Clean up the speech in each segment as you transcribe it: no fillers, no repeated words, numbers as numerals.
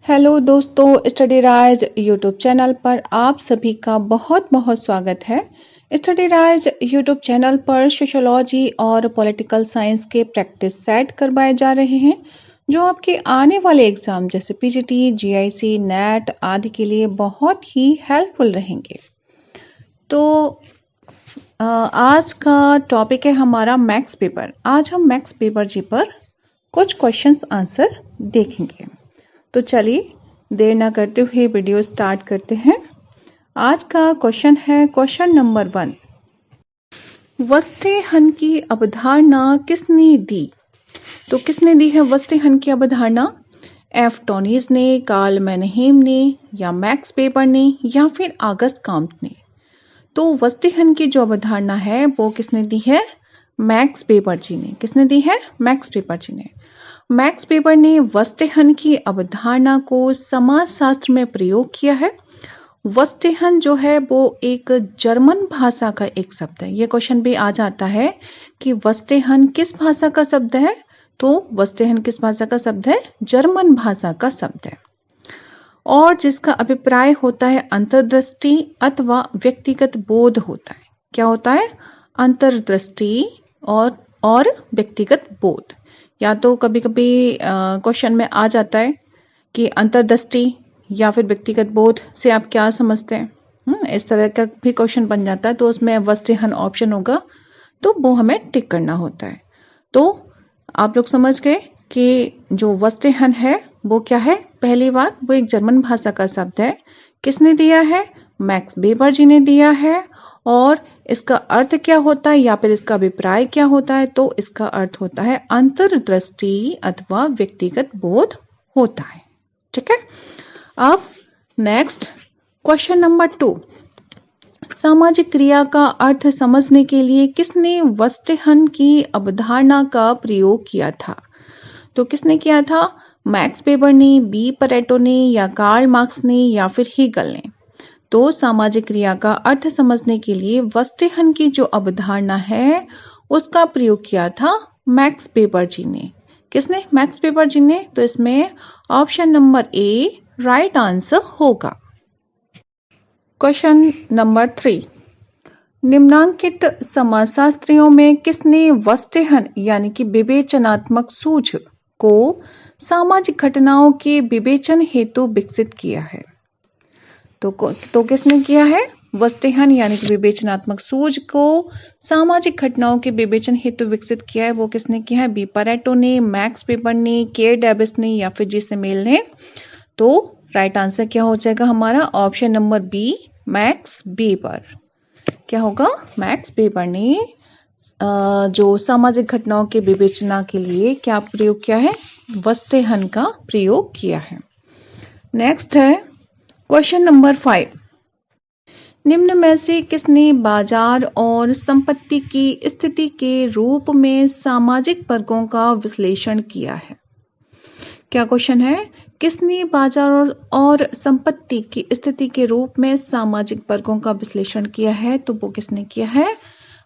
Hello दोस्तों, study rise YouTube channel पर आप सभी का बहुत बहुत स्वागत है। स्टडी राइज यूट्यूब चैनल पर सोशोलॉजी और पॉलिटिकल साइंस के प्रैक्टिस सेट करवाए जा रहे हैं जो आपके आने वाले एग्जाम जैसे पीजीटी, जीआईसी, नेट आदि के लिए बहुत ही हेल्पफुल रहेंगे। तो आज का टॉपिक है हमारा मैथ्स पेपर। आज हम मैथ्स पेपर जी पर कुछ क्वेश्चंस आंसर देखेंगे। तो चलिए देर ना करते हुए वीडियो स्टार्ट करते हैं। आज का क्वेश्चन है क्वेश्चन नंबर 1। वस्टेहन की अवधारणा किसने दी? तो किसने दी है वस्टेहन की अवधारणा? एफ टोनीज ने, कार्ल मैनहेम ने, या मैक्स वेबर ने, या फिर ऑगस्ट कॉम्ट ने? तो वस्टेहन की जो अवधारणा है वो किसने दी है? मैक्स वेबर जी ने। किसने दी है? मैक्स वेबर जी ने। मैक्स वेबर ने वस्टेहन की अवधारणा को समाजशास्त्र में प्रयोग किया है। वस्टेहन जो है वो एक जर्मन भाषा का एक शब्द है। ये क्वेश्चन भी आ जाता है कि वस्टेहन किस भाषा का शब्द है? तो वस्टेहन किस भाषा का शब्द है? जर्मन भाषा का शब्द है। और जिसका अभिप्राय होता है अंतर्दृष्टि अथवा व्यक्तिगत बोध होता है। क्या होता है? अंतर्दृष्टि और व्यक्तिगत बोध। या तो कभी कभी क्वेश्चन में आ जाता है कि अंतर्दृष्टि या फिर व्यक्तिगत बोध से आप क्या समझते हैं। इस तरह का भी क्वेश्चन बन जाता है तो उसमें वस्टेहन ऑप्शन होगा तो वो हमें टिक करना होता है। तो आप लोग समझ गए कि जो वस्टेहन है वो क्या है? पहली बात, वो एक जर्मन भाषा का शब्द है। किसने दिया है? मैक्स वेबर जी ने दिया है। और इसका अर्थ क्या होता है या फिर इसका अभिप्राय क्या होता है? तो इसका अर्थ होता है अंतर्दृष्टि अथवा व्यक्तिगत बोध होता है। ठीक है। अब नेक्स्ट क्वेश्चन नंबर 2। सामाजिक क्रिया का अर्थ समझने के लिए किसने वस्टेहन की अवधारणा का प्रयोग किया था? तो किसने किया था? मैक्स वेबर ने, बी परेटो ने, या कार्ल मार्क्स ने, या फिर हीगल ने? तो सामाजिक क्रिया का अर्थ समझने के लिए वस्टेहन की जो अवधारणा है उसका प्रयोग किया था मैक्स वेबर जी ने। किसने? मैक्स वेबर जी ने। तो इसमें option number A right answer होगा। Question number 3। निम्नांकित समाजशास्त्रियों में किसने वस्टेहन यानी कि विवेचनात्मक सूझ को सामाजिक घटनाओं के विवेचन हेतु विकसित किया है? तो किसने किया है? वस्टेहन यानी कि विवेचनात्मक सूझ को सामाजिक घटनाओं के विवेचन हेतु विकसित किया है। वो किसने किया है? बी परेटो ने, मैक्स वेबर ने, के डेविस ने, या फिर जी सेमेल ने? तो राइट आंसर क्या हो जाएगा हमारा? Option number B Max Weber. क्या होगा? मैक्स वेबर ने जो सामाजिक घटनाओं के विवेचना के लिए क्या प्रयोग किया है? वस्टेहन का प्रयोग किया है। नेक्स्ट है क्वेश्चन नंबर 5। निम्न में से किसने बाजार और संपत्ति की स्थिति के रूप में सामाजिक वर्गों का विश्लेषण किया है? क्या क्वेश्चन है? किसने बाजार और संपत्ति की स्थिति के रूप में सामाजिक वर्गों का विश्लेषण किया है? तो वो किसने किया है?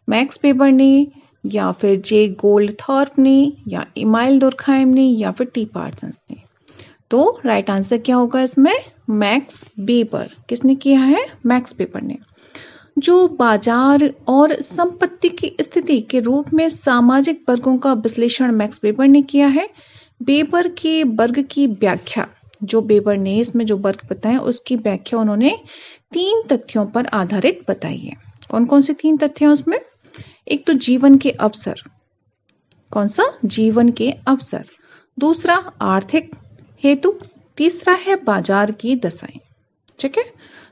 मैक्स वेबर ने, या फिर जे गोल्डथॉर्प ने, या इमाइल दुर्खाइम ने, या फिर टी पार्सन्स ने? तो राइट आंसर क्या होगा इसमें? Max weber. किसने किया है? मैक्स वेबर ने। जो बाजार और संपत्ति की स्थिति के रूप में सामाजिक वर्गों का विश्लेषण मैक्स वेबर ने किया है। वेबर के वर्ग की व्याख्या, जो वेबर ने इसमें जो वर्ग बताए उसकी व्याख्या उन्होंने 3 तथ्यों पर आधारित बताई है। कौन कौन से 3 तथ्य हैं उसमें? एक तो जीवन के अवसर। कौन सा? जीवन के अवसर। दूसरा आर्थिक हेतु। तीसरा है बाजार की दशाएं। ठीक है।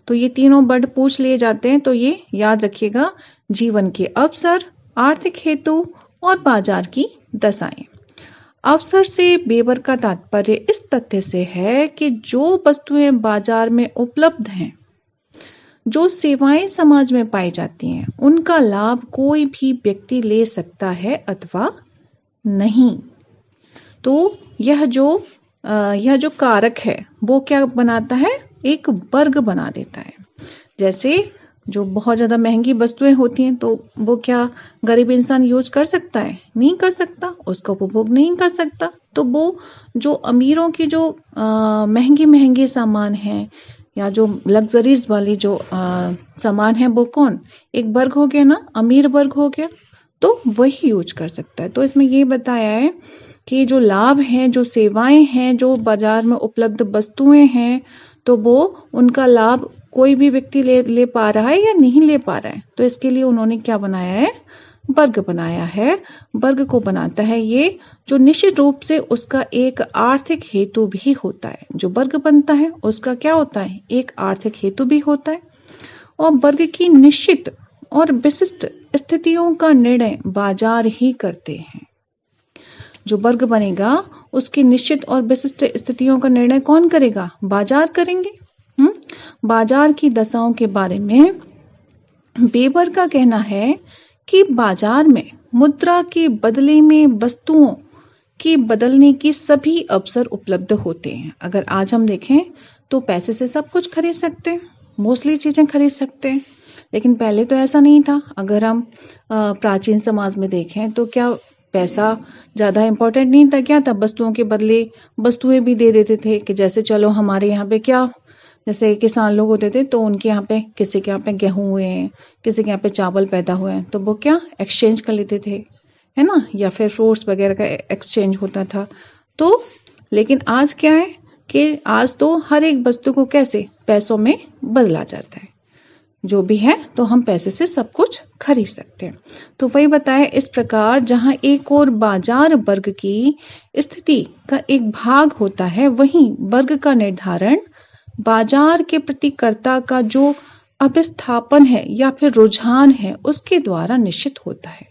तो ये तीनों वर्ड पूछ लिए जाते हैं तो ये याद रखिएगा, जीवन के अवसर, आर्थिक हेतु और बाजार की दशाएं। अवसर से वेबर का तात्पर्य इस तथ्य से है कि जो वस्तुएं बाजार में उपलब्ध हैं, जो सेवाएं समाज में पाई जाती हैं, उनका लाभ कोई भी व्यक्ति ले सकता है अथवा नहीं। तो यह जो कारक है वो क्या बनाता है? एक वर्ग बना देता है। जैसे जो बहुत ज्यादा महंगी वस्तुएं होती हैं तो वो क्या गरीब इंसान यूज कर सकता है? नहीं कर सकता, उसका उपभोग नहीं कर सकता। तो वो जो अमीरों की जो महंगे महंगे सामान हैं या जो लग्जरीज वाली जो सामान है वो कौन, एक वर्ग हो गया ना, अमीर वर्ग हो गया, तो वही यूज कर सकता है। तो इसमें ये बताया है कि जो लाभ हैं, जो सेवाएं हैं, जो बाजार में उपलब्ध वस्तुएं हैं, तो वो उनका लाभ कोई भी व्यक्ति ले पा रहा है या नहीं ले पा रहा है। तो इसके लिए उन्होंने क्या बनाया है, वर्ग बनाया है। वर्ग को बनाता है ये जो निश्चित रूप से उसका एक आर्थिक हेतु भी होता है। जो वर्ग बनता है उसका क्या होता है, एक आर्थिक हेतु भी होता है। और वर्ग की निश्चित और विशिष्ट स्थितियों का निर्णय बाजार ही करते हैं। जो वर्ग बनेगा उसकी निश्चित और विशिष्ट स्थितियों का निर्णय कौन करेगा, बाजार करेंगे। बाजार की दशाओं के बारे में वेबर का कहना है कि बाजार में मुद्रा के बदले में वस्तुओं की बदलने की सभी अवसर उपलब्ध होते हैं। अगर आज हम देखें तो पैसे से सब कुछ खरीद सकते हैं, मोस्टली चीजें खरीद सकते हैं, लेकिन पहले तो ऐसा नहीं था। अगर हम प्राचीन समाज में देखें तो क्या पैसा ज्यादा इंपॉर्टेंट नहीं था, क्या था, वस्तुओं के बदले वस्तुएं भी दे देते थे। कि जैसे चलो हमारे यहाँ पे क्या, जैसे किसान लोग होते थे तो उनके यहाँ पे, किसी के यहाँ पे गेहूं हुए हैं, किसी के यहाँ पे चावल पैदा हुए हैं, तो वो क्या एक्सचेंज कर लेते थे, है ना, या फिर फ्रूट्स वगैरह का एक्सचेंज होता था। तो लेकिन आज क्या है कि आज तो हर एक वस्तु को कैसे पैसों में बदला जाता है। जो भी है तो हम पैसे से सब कुछ खरीद सकते हैं। तो वही बताया, इस प्रकार जहां एक और बाजार वर्ग की स्थिति का एक भाग होता है, वहीं वर्ग का निर्धारण बाजार के प्रतिकर्ता का जो अभिस्थापन है या फिर रुझान है उसके द्वारा निश्चित होता है।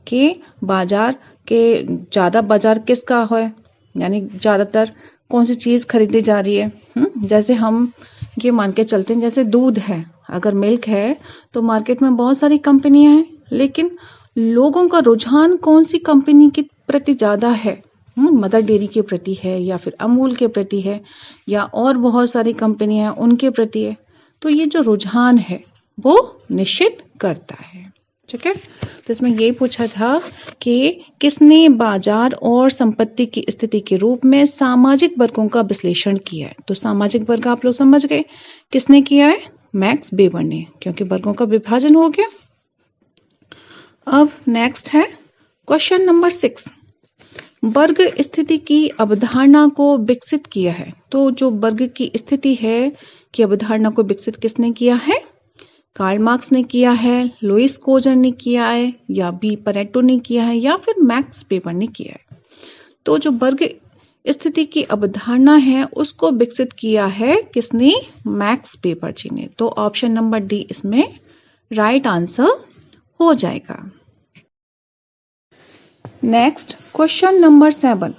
कि बाजार के ज्यादा बाजार किसका है, यानी ज्यादातर कौन सी चीज खरीदी जा रही है। जैसे हम ये मान के चलते हैं, जैसे दूध है, अगर मिल्क है तो मार्केट में बहुत सारी कंपनियां हैं, लेकिन लोगों का रुझान कौन सी कंपनी के प्रति ज्यादा है, मदर डेयरी के प्रति है या फिर अमूल के प्रति है या और बहुत सारी कंपनियां हैं उनके प्रति है। तो ये जो रुझान है वो निश्चित करता है। ठीक है, तो इसमें ये पूछा था कि किसने बाजार और संपत्ति की स्थिति के रूप में सामाजिक वर्गों का विश्लेषण किया है। तो सामाजिक वर्ग आप लोग समझ गए किसने किया है, मैक्स वेबर ने, क्योंकि वर्गों का विभाजन हो गया। अब नेक्स्ट है क्वेश्चन नंबर 6, वर्ग स्थिति की अवधारणा को विकसित किया है। तो जो वर्ग की स्थिति है की अवधारणा को विकसित किसने किया है, कार्ल मार्क्स ने किया है, लुईस कोजर ने किया है, या बी परेटो ने किया है, या फिर मैक्स वेबर ने किया है। तो जो वर्ग स्थिति की अवधारणा है उसको विकसित किया है किसने, मैक्स वेबर जी ने। तो ऑप्शन नंबर डी इसमें राइट आंसर हो जाएगा। नेक्स्ट क्वेश्चन नंबर 7,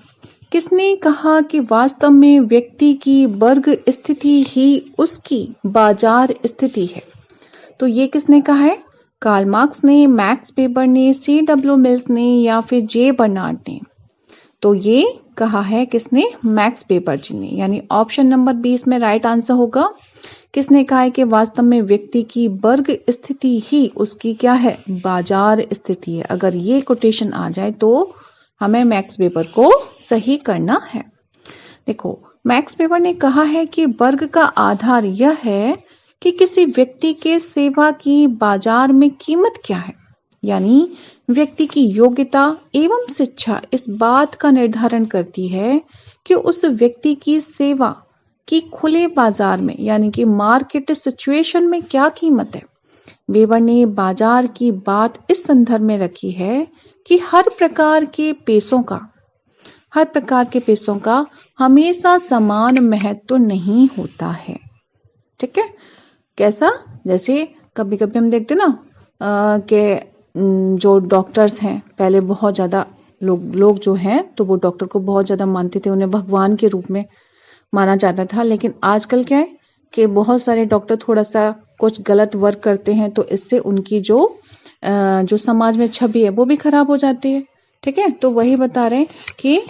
किसने कहा कि वास्तव में व्यक्ति की वर्ग स्थिति ही उसकी बाजार स्थिति है। तो ये किसने कहा है, कार्ल मार्क्स ने, मैक्स वेबर ने, C.W. मिल्स ने, या फिर जे बर्नार्ड ने। तो ये कहा है किसने, मैक्स वेबर जी ने, यानी ऑप्शन नंबर 20 में राइट आंसर होगा। किसने कहा है कि वास्तव में व्यक्ति की वर्ग स्थिति ही उसकी क्या है, बाजार स्थिति है। अगर ये कोटेशन आ जाए तो हमें मैक्स वेबर को सही करना है। देखो, मैक्स वेबर ने कहा है कि वर्ग का आधार यह है कि किसी व्यक्ति के सेवा की बाजार में कीमत क्या है, यानी व्यक्ति की योग्यता एवं शिक्षा इस बात का निर्धारण करती है कि उस व्यक्ति की सेवा की खुले बाजार में यानी कि मार्केट सिचुएशन में क्या कीमत है। वेबर ने बाजार की बात इस संदर्भ में रखी है कि हर प्रकार के पेशों का हमेशा समान महत्व नहीं होता है। ठीक है, कैसा, जैसे कभी कभी हम देखते ना कि जो डॉक्टर्स हैं, पहले बहुत ज्यादा लोग जो हैं तो वो डॉक्टर को बहुत ज्यादा मानते थे, उन्हें भगवान के रूप में माना जाता था। लेकिन आजकल क्या है कि बहुत सारे डॉक्टर थोड़ा सा कुछ गलत वर्क करते हैं, तो इससे उनकी जो समाज में छवि है वो भी खराब हो जाती है। ठीक है, तो वही बता रहे हैं कि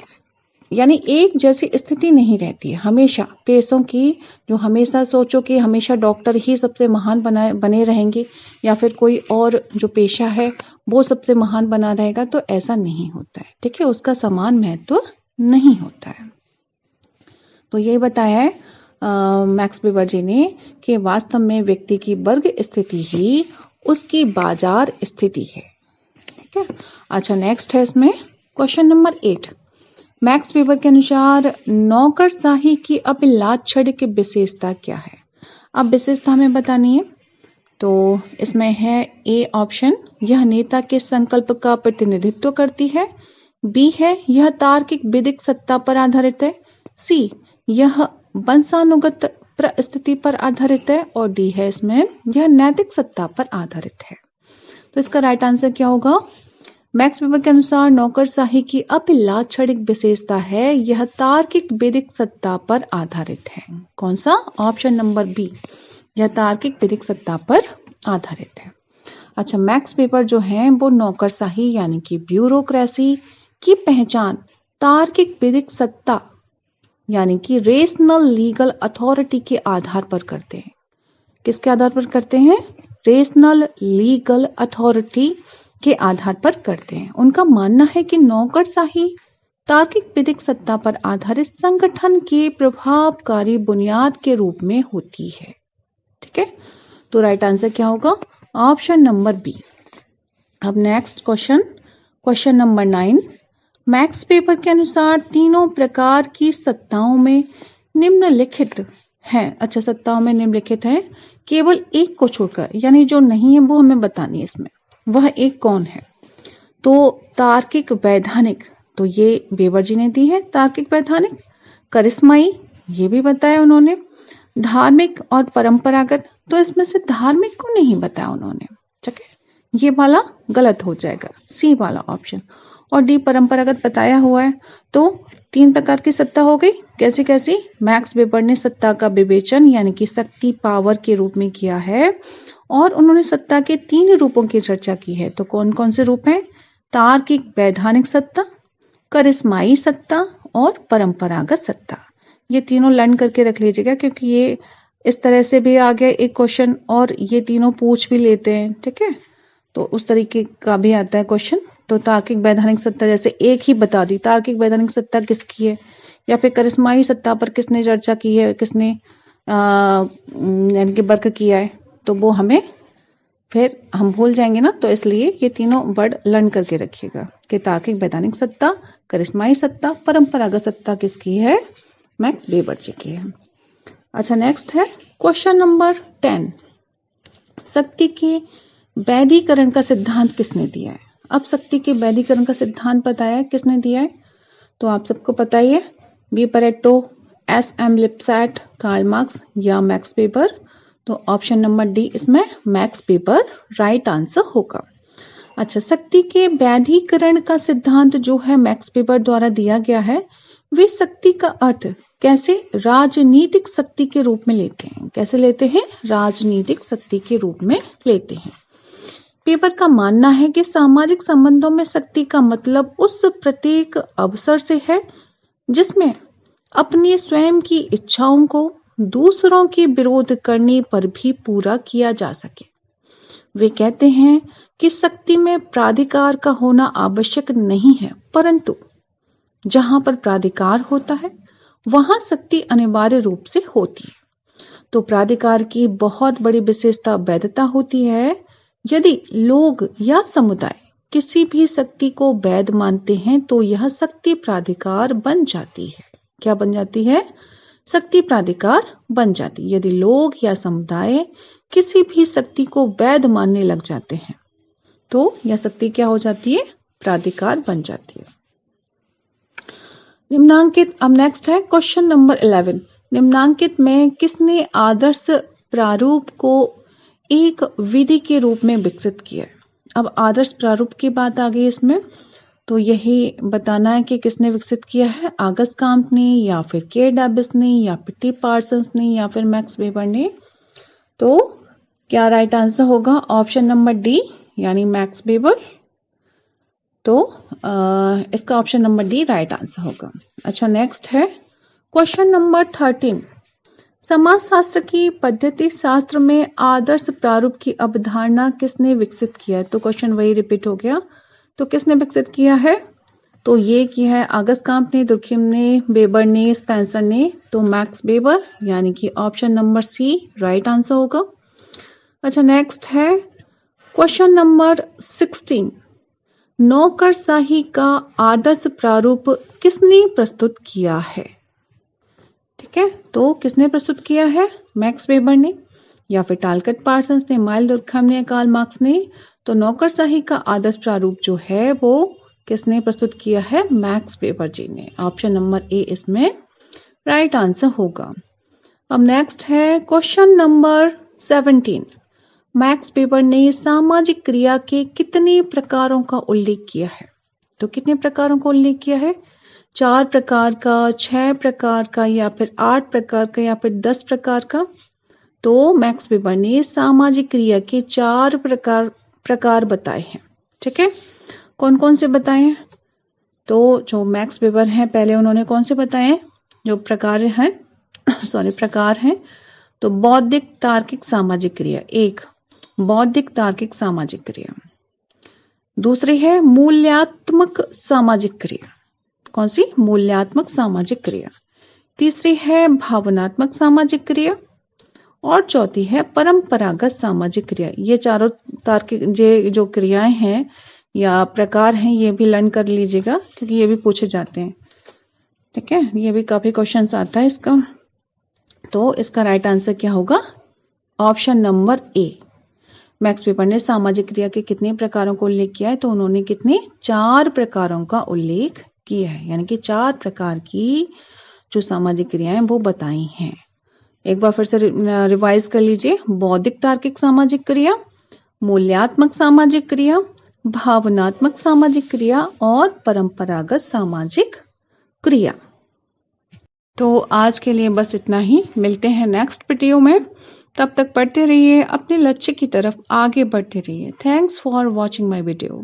यानी एक जैसी स्थिति नहीं रहती है हमेशा पेशों की, जो हमेशा सोचो कि हमेशा डॉक्टर ही सबसे महान बने रहेंगे या फिर कोई और जो पेशा है वो सबसे महान बना रहेगा, तो ऐसा नहीं होता है। ठीक है, उसका समान महत्व नहीं होता है। तो यही बताया है मैक्स वेबर जी ने कि वास्तव में व्यक्ति की वर्ग स्थिति ही उसकी बाजार स्थिति है। ठीक है। अच्छा, नेक्स्ट है इसमें क्वेश्चन नंबर 8। मैक्स वेबर के अनुसार नौकरशाही की अभिलाषण विशेषता क्या है? अब विशेषता हमें बतानी है। तो इसमें है ए ऑप्शन, यह नेता के संकल्प का प्रतिनिधित्व करती है। बी है, यह तार्किक विधिक सत्ता पर आधारित है। सी, यह वंशानुगत परिस्थिति पर आधारित है। और डी है इसमें, यह नैतिक सत्ता पर आधारित है। तो इसका राइट आंसर क्या होगा? मैक्स वेबर के अनुसार नौकरशाही की अभिलाषणिक विशेषता है, यह तार्किक विधिक सत्ता पर आधारित है। कौन सा? ऑप्शन नंबर बी, यह तार्किक विधिक सत्ता पर आधारित है। अच्छा, मैक्स वेबर जो है वो नौकरशाही यानी कि ब्यूरोक्रेसी की पहचान तार्किक विधिक सत्ता यानी कि रेशनल लीगल अथॉरिटी के आधार पर करते हैं। किसके आधार पर करते हैं? रेशनल लीगल अथॉरिटी के आधार पर करते हैं। उनका मानना है कि नौकरशाही तार्किक विधिक सत्ता पर आधारित संगठन के प्रभावकारी बुनियाद के रूप में होती है। ठीक है। तो राइट आंसर क्या होगा? Option number B. अब next question number 9। Max Weber के अनुसार तीनों प्रकार की सत्ताओं में निम्नलिखित है। अच्छा, सत्ताओं में निम्नलिखित है, केवल एक को छोड़कर, यानी जो नहीं है वो हमें बतानी है इसमें। वह एक कौन है? तो तार्किक वैधानिक, तो ये वेबर जी ने दी है तार्किक वैधानिक। करिश्माई, ये भी बताया उन्होंने। धार्मिक और परंपरागत, तो इसमें से धार्मिक को नहीं बताया उन्होंने। ठीक है, ये वाला गलत हो जाएगा, सी वाला ऑप्शन। और डी परंपरागत बताया हुआ है। तो 3 प्रकार की सत्ता हो गई। कैसी कैसी? मैक्स वेबर ने सत्ता का विवेचन यानी कि शक्ति पावर के रूप में किया है और उन्होंने सत्ता के 3 रूपों की चर्चा की है। तो कौन कौन से रूप हैं? तार्किक वैधानिक सत्ता, करिश्माई सत्ता और परंपरागत सत्ता। ये तीनों लर्न करके रख लीजिएगा, क्योंकि ये इस तरह से भी आ गया एक क्वेश्चन और ये तीनों पूछ भी लेते हैं। ठीक है, तो उस तरीके का भी आता है क्वेश्चन। तो तार्किक वैधानिक सत्ता जैसे एक ही बता दी, तार्किक वैधानिक सत्ता किसकी है, या फिर करिश्माई सत्ता पर किसने चर्चा की है, किसने यानी कि वर्क किया है, तो वो हमें फिर हम भूल जाएंगे ना। तो इसलिए ये तीनों वर्ड लर्न करके रखिएगा कि तार्किक वैधानिक सत्ता, करिश्माई सत्ता, परंपरागत सत्ता किसकी है? मैक्स वेबर जी की है। अच्छा, नेक्स्ट है क्वेश्चन नंबर 10। शक्ति के वैधीकरण का सिद्धांत किसने दिया है? अब शक्ति के वैधीकरण का सिद्धांत बताया है, किसने दिया है? तो आप सबको पता ही है, V Pareto, S M Lipset, Karl Marx या मैक्स वेबर। तो ऑप्शन नंबर डी इसमें मैक्स वेबर राइट आंसर होगा। अच्छा, शक्ति के वैधीकरण का सिद्धांत जो है मैक्स वेबर द्वारा दिया गया है, वे शक्ति का अर्थ कैसे राजनीतिक शक्ति के रूप में लेते हैं। कैसे लेते हैं? राजनीतिक शक्ति के रूप में लेते हैं। वेबर का मानना है कि सामाजिक संबंधों में शक्ति का मतलब उस प्रत्येक अवसर से है जिसमें अपनी स्वयं की इच्छाओं को दूसरों के विरोध करने पर भी पूरा किया जा सके। वे कहते हैं कि शक्ति में प्राधिकार का होना आवश्यक नहीं है, परंतु जहां पर प्राधिकार होता है वहां शक्ति अनिवार्य रूप से होती है। तो प्राधिकार की बहुत बड़ी विशेषता वैधता होती है। यदि लोग या समुदाय किसी भी शक्ति को वैध मानते हैं तो यह शक्ति प्राधिकार बन जाती है। क्या बन जाती है? शक्ति प्राधिकार बन जाती है। यदि लोग या समुदाय किसी भी शक्ति को वैध मानने लग जाते हैं तो यह शक्ति क्या हो जाती है? प्राधिकार बन जाती है। निम्नांकित, अब नेक्स्ट है क्वेश्चन नंबर 11। निम्नांकित में किसने आदर्श प्रारूप को एक विधि के रूप में विकसित किया? अब आदर्श प्रारूप की बात आ गई इसमें, तो यही बताना है कि किसने विकसित किया है, ऑगस्ट कॉम्ट ने या फिर के डेविस ने या फिर टी पार्सन्स ने या फिर मैक्स वेबर ने। तो क्या राइट आंसर होगा? ऑप्शन नंबर डी यानी मैक्स वेबर। तो इसका option number D right answer होगा। अच्छा, नेक्स्ट है क्वेश्चन नंबर 13। समाजशास्त्र की पद्धति शास्त्र में आदर्श प्रारूप की अवधारणा किसने विकसित किया है? तो क्वेश्चन वही रिपीट हो गया। तो किसने विकसित किया है? तो ये किया है आगस्काम्प ने, दुर्खिम ने, वेबर ने, स्पेंसर ने, तो मैक्स वेबर यानी कि option number C right answer होगा। अच्छा नेक्स्ट है क्वेश्चन नंबर 16, नौकरशाही का आदर्श प्रारूप किसने प्रस्तुत किया है? ठीक है, तो किसने प्रस्तुत किया है? मैक्स वेबर ने या फिर टालकट पार्सन्स ने, माइल दुर्खैम ने, कार्ल मार्क्स ने। तो नौकरशाही का आदर्श प्रारूप जो है वो किसने प्रस्तुत किया है? मैक्स वेबर जी ने। ऑप्शन नंबर ए इसमें राइट आंसर होगा। अब नेक्स्ट है क्वेश्चन नंबर 17, मैक्स वेबर ने सामाजिक क्रिया के कितने प्रकारों का उल्लेख किया है? तो कितने प्रकारों का उल्लेख किया है? 4 प्रकार का, 6 प्रकार का, या फिर 8 प्रकार का, या फिर 10 प्रकार का? तो मैक्स वेबर ने सामाजिक क्रिया के 4 प्रकार बताए हैं। ठीक है, कौन कौन से बताए हैं? तो जो मैक्स वेबर हैं पहले उन्होंने कौन से बताए हैं जो प्रकार हैं प्रकार हैं? तो बौद्धिक तार्किक सामाजिक क्रिया, एक बौद्धिक तार्किक सामाजिक क्रिया। दूसरी है मूल्यात्मक सामाजिक क्रिया। कौन सी? मूल्यात्मक सामाजिक क्रिया। तीसरी है भावनात्मक सामाजिक क्रिया और चौथी है परंपरागत सामाजिक क्रिया। ये चारों तार्किक जो क्रियाएं हैं या प्रकार हैं ये भी लर्न कर लीजिएगा क्योंकि ये भी पूछे जाते हैं। ठीक है, ये भी काफी क्वेश्चंस आता है इसका। तो इसका राइट आंसर क्या होगा? ऑप्शन नंबर ए। मैक्स वेबर ने सामाजिक क्रिया के कितने प्रकारों को उल्लेख किया है? तो उन्होंने कितने? 4 प्रकारों का उल्लेख किया है, यानी कि 4 प्रकार की जो सामाजिक क्रियाएं वो बताई हैं। एक बार फिर से रिवाइज कर लीजिए। बौद्धिक तार्किक सामाजिक क्रिया, मूल्यात्मक सामाजिक क्रिया, भावनात्मक सामाजिक क्रिया और परंपरागत सामाजिक क्रिया। तो आज के लिए बस इतना ही, मिलते हैं नेक्स्ट वीडियो में। तब तक पढ़ते रहिए, अपने लक्ष्य की तरफ आगे बढ़ते रहिए। Thanks for watching my video.